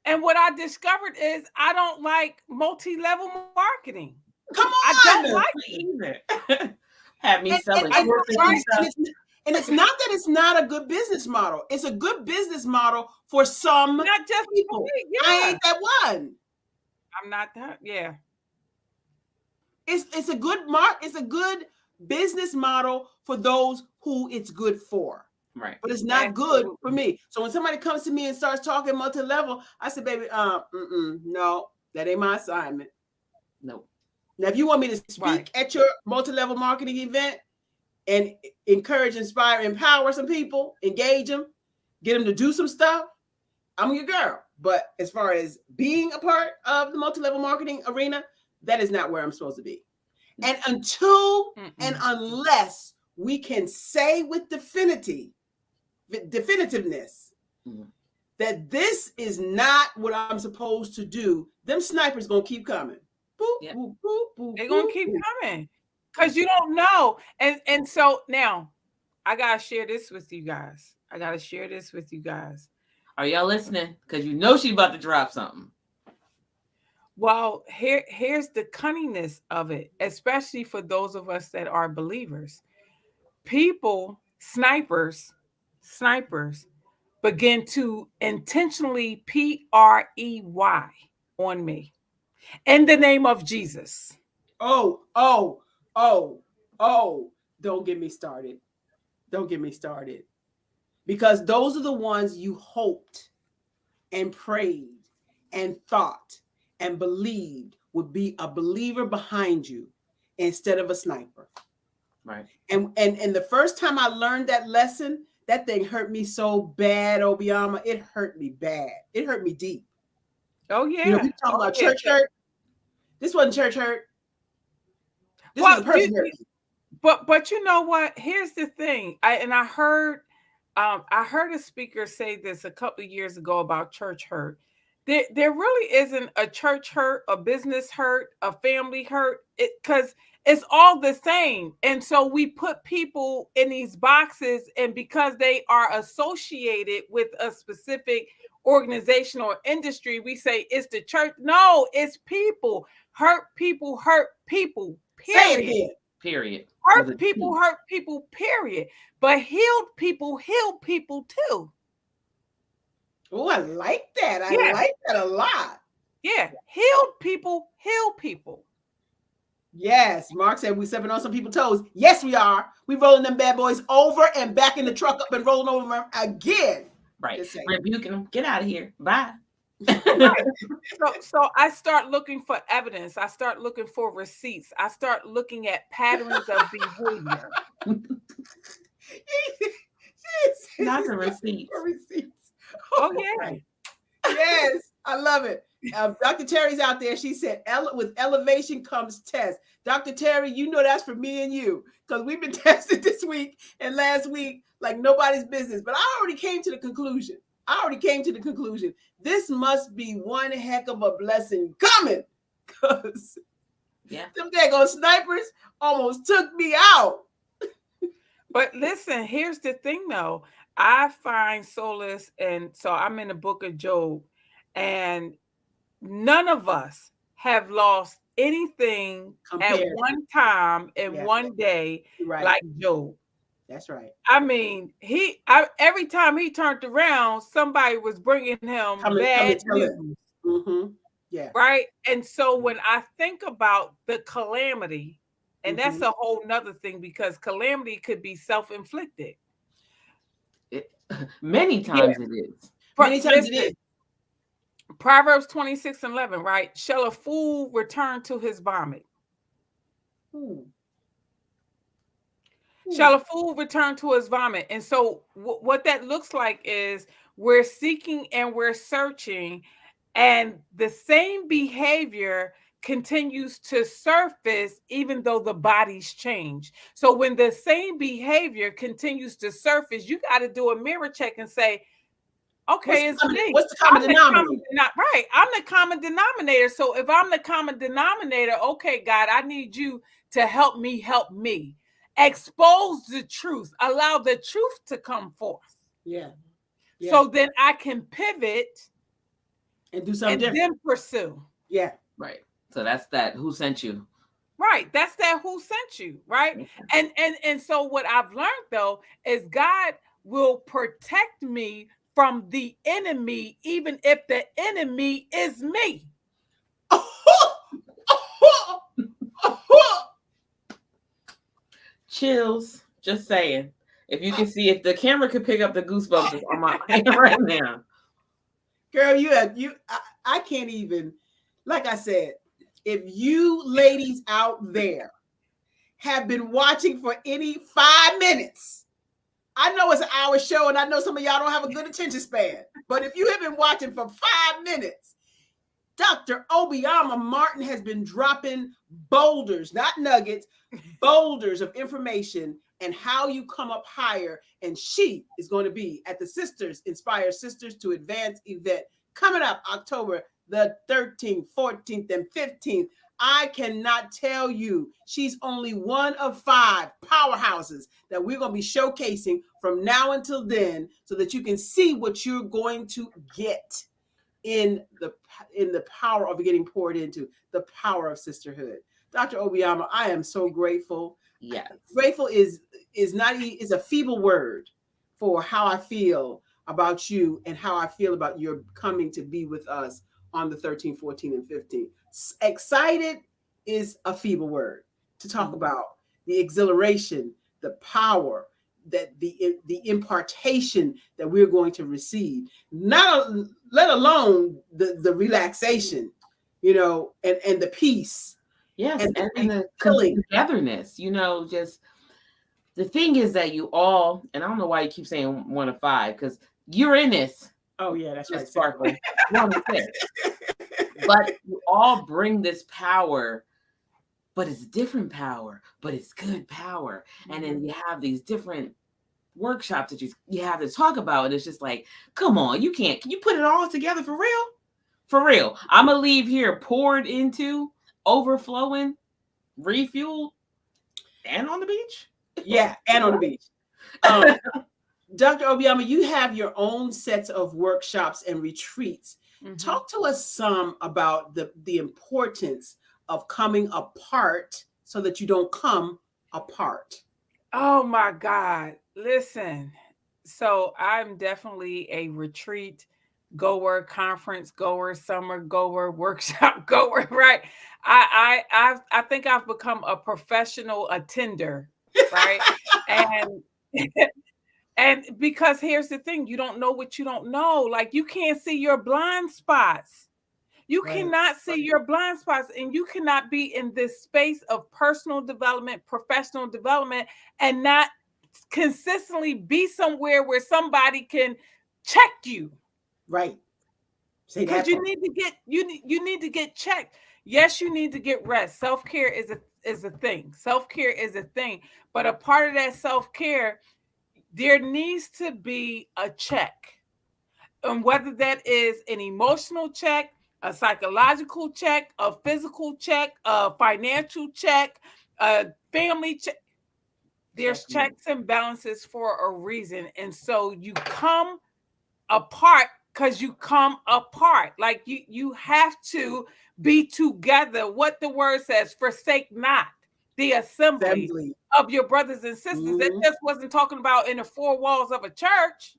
And what I discovered is I don't like multi-level marketing. Come on, I don't like it either. Have me selling. And it's not that it's not a good business model. It's a good business model for some not just people. Yeah. I ain't that one. I'm not that. Yeah. It's a good It's a good business model for those who it's good for. Right. But it's not good for me. So when somebody comes to me and starts talking multi-level, I said, baby, no, that ain't my assignment. No. Now, if you want me to speak at your multi-level marketing event and encourage, inspire, empower some people, engage them, get them to do some stuff, I'm your girl. But as far as being a part of the multi-level marketing arena, that is not where I'm supposed to be. And until and unless we can say with definitiveness that this is not what I'm supposed to do, them snipers gonna keep coming. Boop, boop, boop, boop, they're gonna keep coming because you don't know. And so now I gotta share this with you guys. Are y'all listening? Because you know she's about to drop something. Well, here's the cunningness of it, especially for those of us that are believers. People, snipers, begin to intentionally PREY on me in the name of Jesus. Oh, don't get me started. Don't get me started. Because those are the ones you hoped and prayed and thought and believed would be a believer behind you instead of a sniper. Right. And the first time I learned that lesson, that thing hurt me so bad, Obiama. It hurt me bad. It hurt me deep. Oh yeah. You know, we talking about church hurt. This wasn't church hurt. This was a person hurt. But you know what? Here's the thing. I heard a speaker say this a couple of years ago about church hurt. There really isn't a church hurt, a business hurt, a family hurt, because it's all the same. And so we put people in these boxes, and because they are associated with a specific organization or industry, we say it's the church. No, it's people. Hurt people, period. Say it again. Period. Hurt people, period. But healed people too. Oh, I like that. I like that a lot. Yeah. Healed people, heal people. Yes. Mark said we stepping on some people's toes. Yes, we are. We rolling them bad boys over and back in the truck up and rolling over them again. Right. Rebuking them. Get out of here. Bye. Right. So I start looking for evidence. I start looking for receipts. I start looking at patterns of behavior. Not the receipts. Oh yeah. Yes, I love it. Dr. Terry's out there. She said, with elevation comes test. Dr. Terry, you know that's for me and you, because we've been tested this week and last week like nobody's business. But I already came to the conclusion. This must be one heck of a blessing coming, because them daggone snipers almost took me out. But listen, here's the thing though. I find solace, and so I'm in the book of Job, and none of us have lost anything at one time in one day like Job. That's right. I mean, every time he turned around, somebody was bringing him bad news. Mm-hmm. Yeah. Right. And so when I think about the calamity, and that's a whole nother thing, because calamity could be self-inflicted. Many times it is. Many times it is. Proverbs 26:11, right? Shall a fool return to his vomit? Shall a fool return to his vomit? And so what that looks like is we're seeking and we're searching, and the same behavior continues to surface even though the bodies change. So when the same behavior continues to surface, you got to do a mirror check and say, okay, it's me. What's the common denominator? Right. I'm the common denominator. So if I'm the common denominator, okay, God, I need you to help me. Expose the truth. Allow the truth to come forth. Yeah. So then I can pivot and do something different. Then pursue. Yeah. Right. So that's that. Who sent you? Right. That's that. Who sent you? Right. And so what I've learned though is God will protect me from the enemy, even if the enemy is me. Chills. Just saying. If you can see, if the camera could pick up the goosebumps on my hand right now. Girl, I can't even, like I said, if you ladies out there have been watching for any 5 minutes, I know it's an hour show and I know some of y'all don't have a good attention span, but if you have been watching for 5 minutes, Dr. Obiama Martin has been dropping boulders, not nuggets, boulders of information and how you come up higher. And she is going to be at the Sisters Inspire Sisters to Advance event coming up October the 13th, 14th, and 15th. I cannot tell you, she's only one of 5 powerhouses that we're going to be showcasing from now until then, so that you can see what you're going to get in the power of getting poured into, the power of sisterhood. Dr. Obiama, I am so grateful. Yes. Grateful is a feeble word for how I feel about you and how I feel about your coming to be with us on the 13th, 14th, and 15th. Excited is a feeble word to talk about the exhilaration, the power, that the impartation that we're going to receive, not let alone the relaxation, and the peace. Yes, and the togetherness, just the thing is that you all, and I don't know why you keep saying one of 5, because you're in this. Oh yeah, that's right, Sparkle. But you all bring this power, but it's different power, but it's good power. And then you have these different workshops that you have to talk about, and it's just like, come on, can you put it all together for real? For real. I'm gonna leave here poured into, overflowing, refueled, and on the beach. Yeah, and on the beach. Dr. Obiama, you have your own sets of workshops and retreats. Talk to us some about the importance of coming apart so that you don't come apart. Oh my God. Listen. So I'm definitely a retreat goer, conference goer, summer goer, workshop goer, right? I think I've become a professional attender, right? and and because here's the thing, you don't know what you don't know. Like, you can't see your blind spots. You cannot see your blind spots, and you cannot be in this space of personal development, professional development, and not consistently be somewhere where somebody can check you. Right. Because you need to get checked. Yes, you need to get rest. Self-care is a thing. Self-care is a thing. But a part of that self-care, there needs to be a check. And whether that is an emotional check, a psychological check, a physical check, a financial check, a family check. There's checks and balances for a reason. And so you come apart because you come apart. Like, you have to be together. What the word says, forsake not the assembly of your brothers and sisters. That just wasn't talking about in the 4 walls of a church.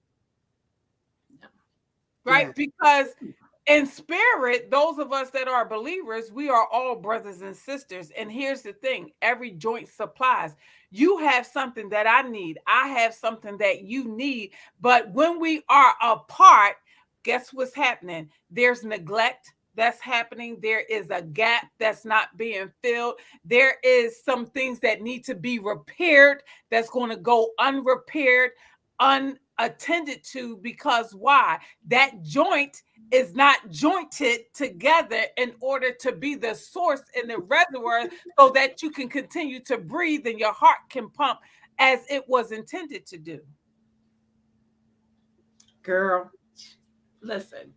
Right? Yeah. Because in spirit, those of us that are believers, we are all brothers and sisters. And here's the thing, every joint supplies. You have something that I need. I have something that you need. But when we are apart, guess what's happening? There's neglect that's happening. There is a gap that's not being filled. There is some things that need to be repaired that's going to go unrepaired, unattended to, because why? That joint is not jointed together in order to be the source and the reservoir so that you can continue to breathe and your heart can pump as it was intended to do. Girl, listen,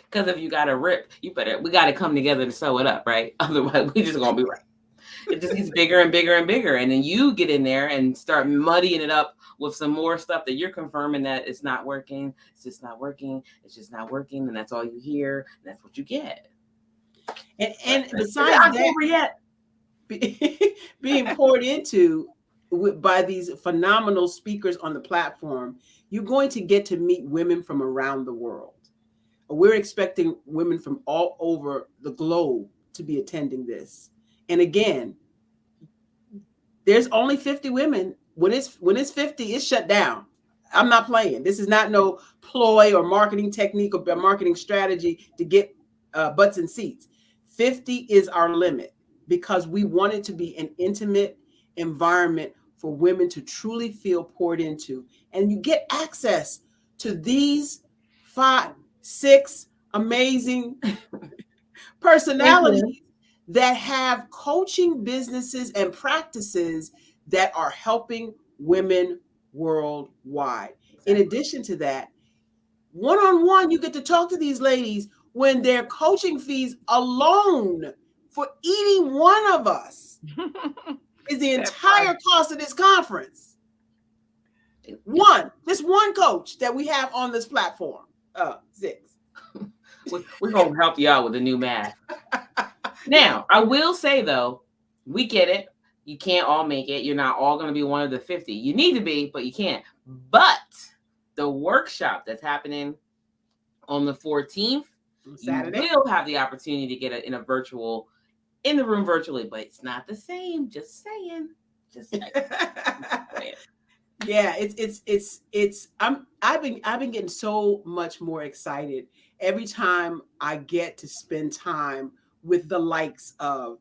because if you got to rip, we got to come together to sew it up, right? Otherwise, we just going to be right. It just gets bigger and bigger and bigger. And then you get in there and start muddying it up with some more stuff that you're confirming that it's not working. It's just not working. It's just not working. And that's all you hear. And that's what you get. And besides that, being poured into by these phenomenal speakers on the platform, you're going to get to meet women from around the world. We're expecting women from all over the globe to be attending this. And again, there's only 50 women. When it's 50, it's shut down. I'm not playing. This is not no ploy or marketing technique or marketing strategy to get butts and seats. 50 is our limit because we want it to be an intimate environment for women to truly feel poured into. And you get access to these 5, 6 amazing personalities that have coaching businesses and practices that are helping women worldwide. Exactly. In addition to that, one-on-one, you get to talk to these ladies when their coaching fees alone for any one of us is the entire cost of this conference. Just one coach that we have on this platform. 6. We're going to help you out with the new math. Now, I will say, though, we get it. You can't all make it. You're not all going to be one of the 50. You need to be, but you can't. But the workshop that's happening on the 14th, Saturday, you will have the opportunity to get in the room virtually, but it's not the same. Just saying. Yeah, I've been getting so much more excited every time I get to spend time with the likes of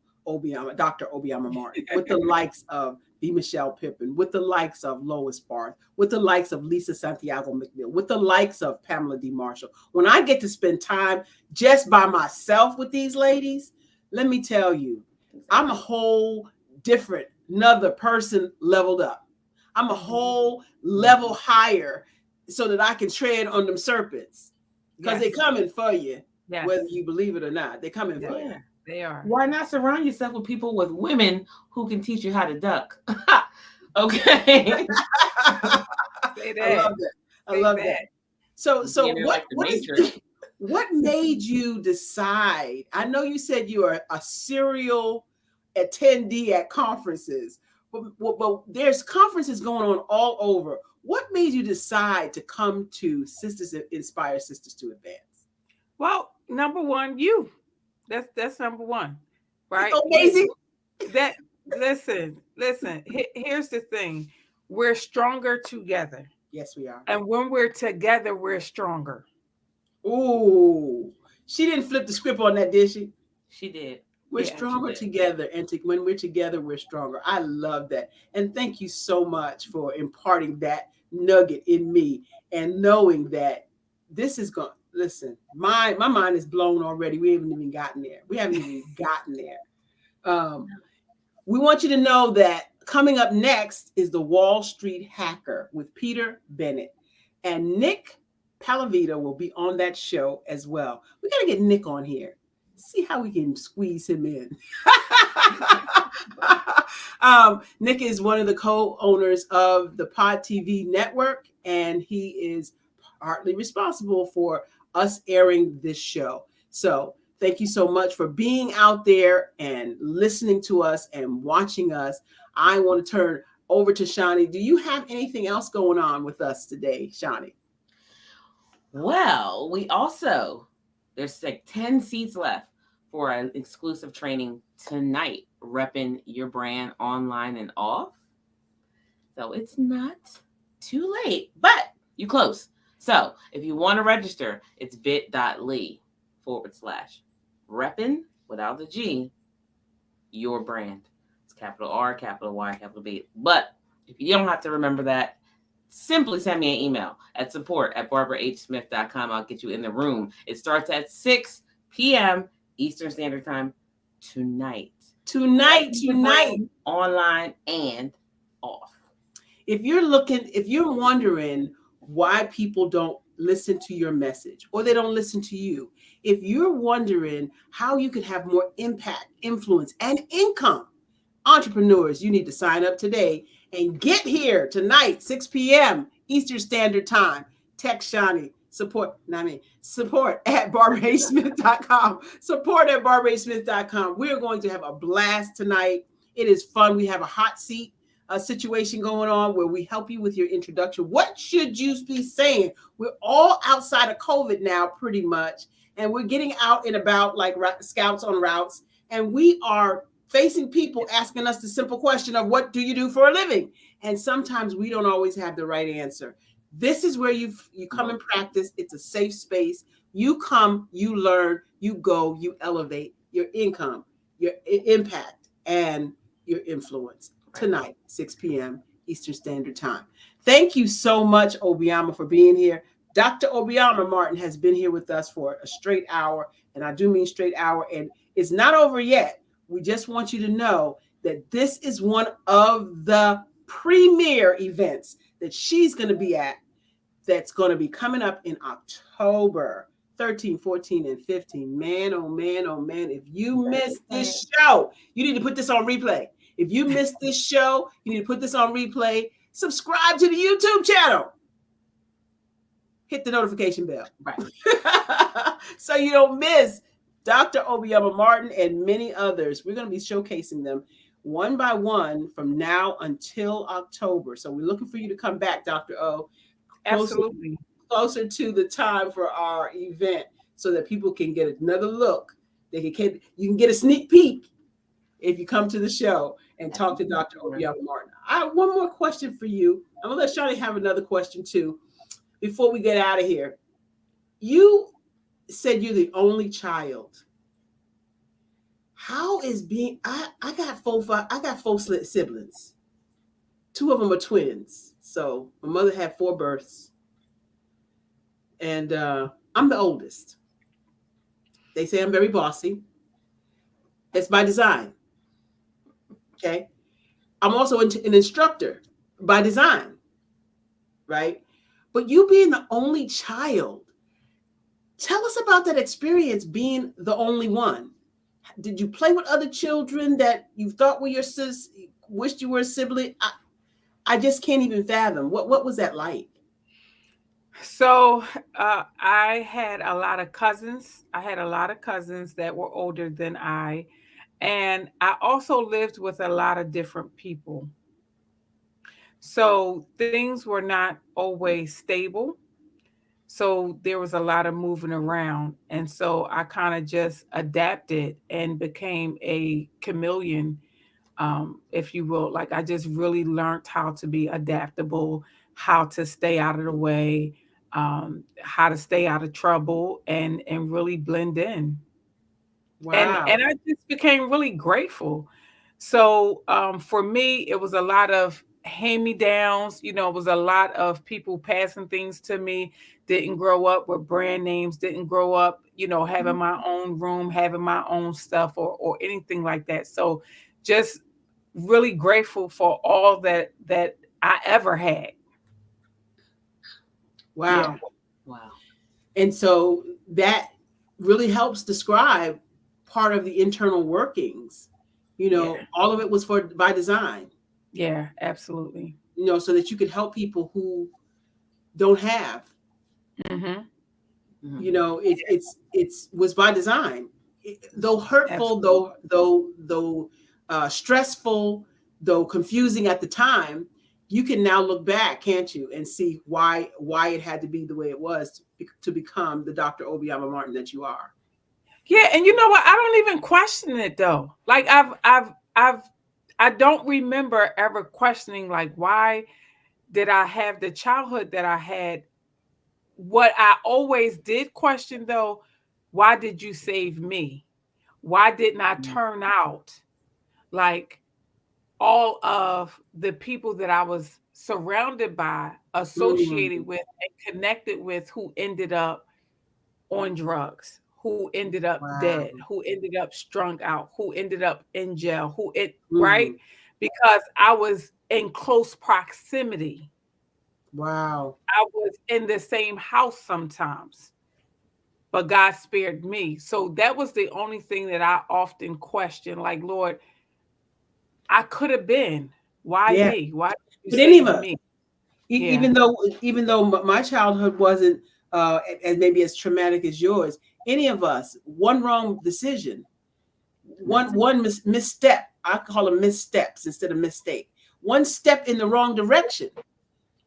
Dr. Obiama Martin, with the likes of B. Michelle Pippin, with the likes of Lois Barth, with the likes of Lisa Santiago McNeil, with the likes of Pamela D. Marshall. When I get to spend time just by myself with these ladies, let me tell you, I'm a whole different, another person leveled up. I'm a whole level higher so that I can tread on them serpents, because they're coming for you, whether you believe it or not. They're coming for you. They are. Why not surround yourself with people, with women who can teach you how to duck? Okay. Say that. I love that. So what made you decide? I know you said you are a serial attendee at conferences, but there's conferences going on all over. What made you decide to come to Inspire Sisters to Advance? Well, number one, you. That's number one, right? It's amazing. Listen. Here's the thing: we're stronger together. Yes, we are. And when we're together, we're stronger. Ooh, she didn't flip the script on that, did she? She did. We're stronger together, and when we're together, we're stronger. I love that, and thank you so much for imparting that nugget in me, and knowing that this is going. Listen, my mind is blown already. We haven't even gotten there. We want you to know that coming up next is the Wall Street Hacker with Peter Bennett, and Nick Palavita will be on that show as well. We got to get Nick on here. See how we can squeeze him in. Nick is one of the co-owners of the Pod TV network, and he is partly responsible for us airing this show. So thank you so much for being out there and listening to us and watching us. I want to turn over to Shani. Do you have anything else going on with us today, Shani? Well, there's like 10 seats left for an exclusive training tonight, repping your brand online and off. So it's not too late, but you close. So if you want to register, it's bit.ly/reppin without the G, your brand. It's capital R, capital Y, capital B. But if you don't have to remember that, simply send me an email at support@barbarahsmith.com. I'll get you in the room. It starts at 6 p.m. Eastern Standard Time tonight. Online and off. If you're wondering why people don't listen to your message or they don't listen to you, if you're wondering how you could have more impact, influence, and income, entrepreneurs, you need to sign up today and get here tonight, 6 p.m. Eastern Standard Time. Text Shani, support at barbarahsmith.com. Support at barbarahsmith.com. We're going to have a blast tonight. It is fun. We have a hot seat situation going on where we help you with your introduction. What should you be saying? We're all outside of COVID now, pretty much, and we're getting out and about like scouts on routes, and we are facing people asking us the simple question of what do you do for a living? And sometimes we don't always have the right answer. This is where you come and practice. It's a safe space. You come, you learn, you go, you elevate your income, your impact, and your influence. Tonight, 6 p.m. Eastern Standard Time. Thank you so much, Obiama, for being here. Dr. Obiama Martin has been here with us for a straight hour, and I do mean straight hour, and it's not over yet. We just want you to know that this is one of the premier events that she's going to be at that's going to be coming up in October 13, 14, and 15. Man, oh man, oh man. If you missed this show, you need to put this on replay. If you missed this show, you need to put this on replay. Subscribe to the YouTube channel. Hit the notification bell. Right. So you don't miss Dr. Obioma Martin and many others. We're going to be showcasing them one by one from now until October. So we're looking for you to come back, Dr. O. Absolutely. Closer to the time for our event so that people can get another look. You can get a sneak peek if you come to the show and talk to Dr. Obioma Martin. I have one more question for you. I'm going to let Shani have another question too before we get out of here. You said you're the only child. How is being I got four siblings. 2 of them are twins. So my mother had 4 births. And I'm the oldest. They say I'm very bossy. It's by design. Okay. I'm also an instructor by design. Right. But you being the only child, tell us about that experience being the only one. Did you play with other children that you thought were your sis, wished you were a sibling? I just can't even fathom. What was that like? So I had a lot of cousins. I had a lot of cousins that were older than I. And I also lived with a lot of different people. So things were not always stable. So there was a lot of moving around. And so I kind of just adapted and became a chameleon, if you will. Like I just really learned how to be adaptable, how to stay out of the way, how to stay out of trouble and really blend in. Wow. And I just became really grateful. So for me, it was a lot of hand-me-downs. You know, it was a lot of people passing things to me. Didn't grow up with brand names. Didn't grow up, you know, having my own room, having my own stuff, or anything like that. So just really grateful for all that I ever had. Wow. Yeah. Wow. And so that really helps describe part of the internal workings. You know, Yeah. all of it was by design. Yeah, absolutely. You know, so that you could help people who don't have. Mm-hmm. You know, it's was by design. Though hurtful, though stressful, though confusing at the time, you can now look back, can't you, and see why it had to be the way it was to become the Dr. Obioma Martin that you are. Yeah, and you know what? I don't even question it though. Like I don't remember ever questioning like why did I have the childhood that I had. What I always did question though, why did you save me? Why didn't I turn out like all of the people that I was surrounded by, associated with, and connected with who ended up on drugs, who ended up Wow. dead, who ended up strung out, who ended up in jail, Mhm. right? Because I was in close proximity. Wow. I was in the same house sometimes, but God spared me. So that was the only thing that I often question. Like, Lord, I could have been. Why Yeah. me? Why did you But any save of us, me? even though my childhood wasn't as maybe as traumatic as yours, any of us, one wrong decision, one misstep. I call them missteps instead of mistake. One step in the wrong direction.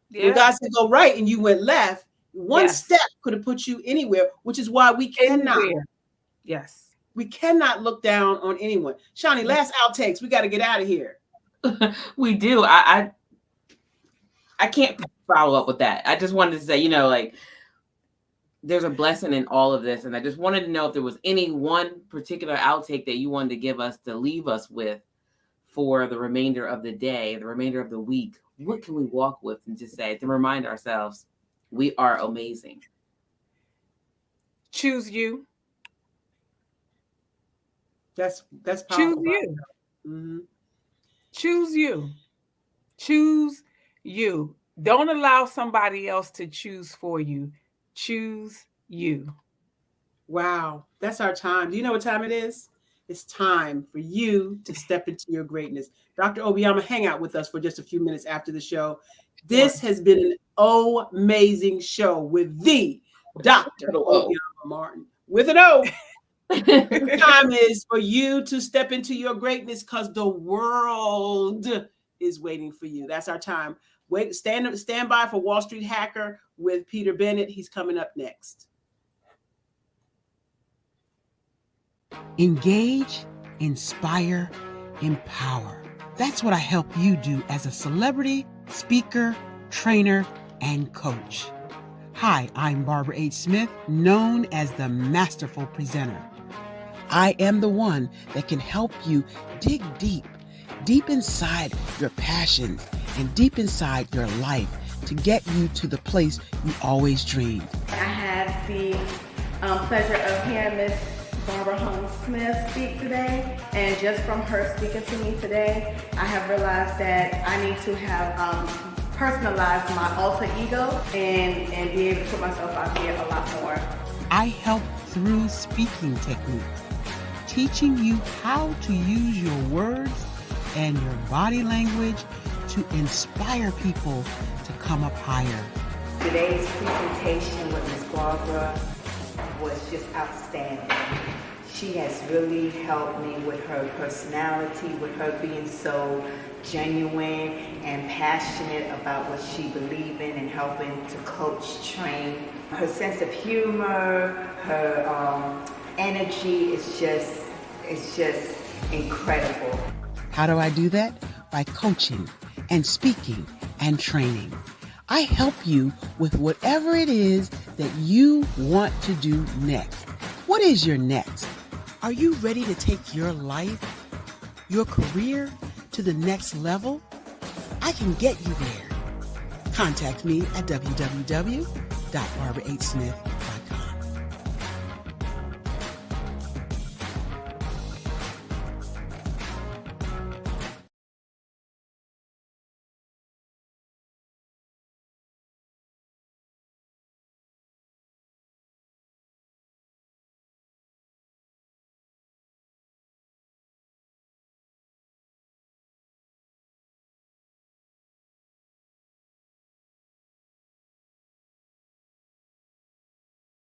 When God said go right and you went left, one step could have put you anywhere, which is why we cannot. Anywhere. Yes. We cannot look down on anyone. Shani, last outtakes. We got to get out of here. We do. I can't follow up with that. I just wanted to say, you know, like there's a blessing in all of this. And I just wanted to know if there was any one particular outtake that you wanted to give us to leave us with for the remainder of the day, the remainder of the week. What can we walk with and just say to remind ourselves we are amazing? Choose you. That's powerful. Choose you. Mm-hmm. Choose you. Choose you. Don't allow somebody else to choose for you. Choose you. Wow, that's our time. Do you know what time it is? It's time for you to step into your greatness. Dr. Obiama, hang out with us for just a few minutes after the show. This has been an amazing show with the Dr. Obiama Martin with an O. The time is for you to step into your greatness because the world is waiting for you. That's our time. Wait, stand by for Wall Street Hacker with Peter Bennett. He's coming up next. Engage, inspire, empower. That's what I help you do as a celebrity, speaker, trainer, and coach. Hi, I'm Barbara H. Smith, known as the Masterful Presenter. I am the one that can help you dig deep inside your passions and deep inside your life to get you to the place you always dreamed. I have the pleasure of hearing Miss Barbara Holmes Smith speak today, and just from her speaking to me today, I have realized that I need to have personalized my alter ego and be able to put myself out there a lot more. I help through speaking techniques, teaching you how to use your words and your body language to inspire people to come up higher. Today's presentation with Ms. Barbara was just outstanding. She has really helped me with her personality, with her being so genuine and passionate about what she believes in and helping to coach, train. Her sense of humor, her energy is just incredible. How do I do that? By coaching and speaking and training. I help you with whatever it is that you want to do next. What is your next? Are you ready to take your life, your career to the next level? I can get you there. Contact me at www.barbarahsmith.com.